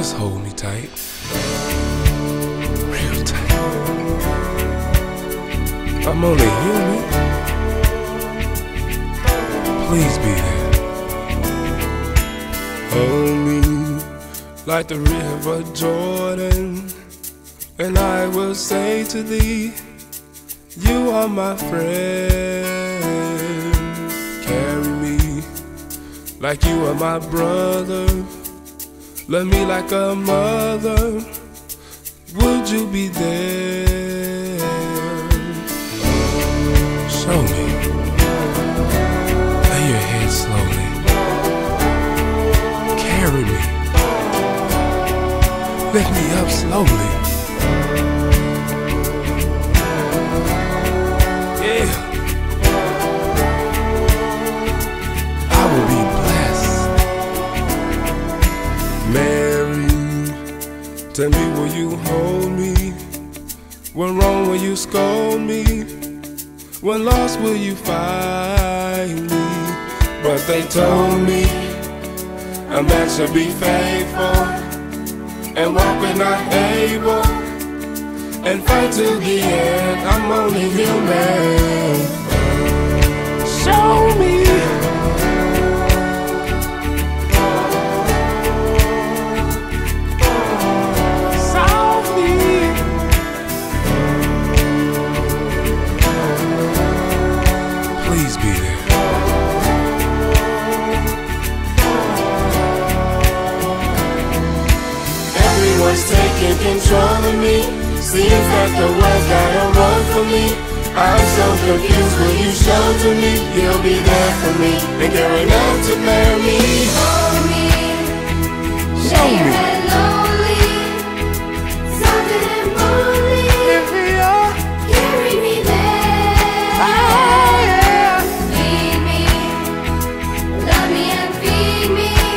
Just hold me tight, real tight. I'm only human. Please be there. Hold me like the river Jordan, and I will say to thee, you are my friend. Carry me like you are my brother. Love me like a mother. Would you be there? Show me. Lay your head slowly. Carry me. Lift me up slowly. Yeah. I will be blessed. Mary, tell me, will you hold me? When wrong, will you scold me? When lost, will you find me? But they told me a man should be faithful and walk when not able, and fight till the end. I'm only human. Show me. Please be there. Everyone's taking control of me. Seems that the world's got a run for me. I'm so confused. Will you show to me? You'll be there for me and care enough to marry me. Hold me. Show me.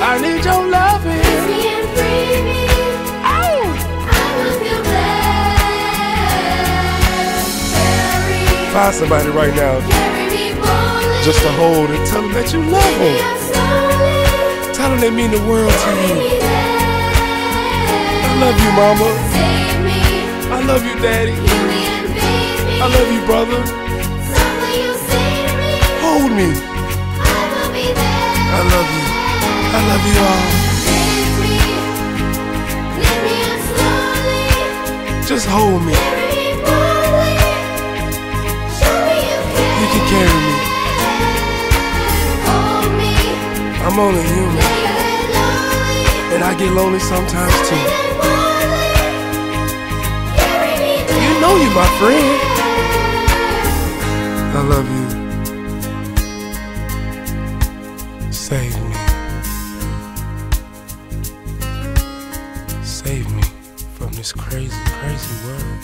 I need your loving. Kiss me and free me. Oh. I will feel blessed. Find somebody right now Carry me boldly. just to hold and tell them that you love Pick me them. up slowly. Tell them they mean the world to Carry you. me there. I love you, mama. Save me. I love you, daddy. Heal me and feed me. I love you, brother. Softly you say to me, Hold me. I will be there. I love you. I love you all. Raise me. Lift me up slowly. Just hold me. Carry me boldly. Show me you care. You can carry me. Hold me. I'm only human, Lay your head lowly. and I get lonely sometimes too. And boldly. Carry me You know you're my friend. I love you. Save me. Save me from this crazy, crazy world.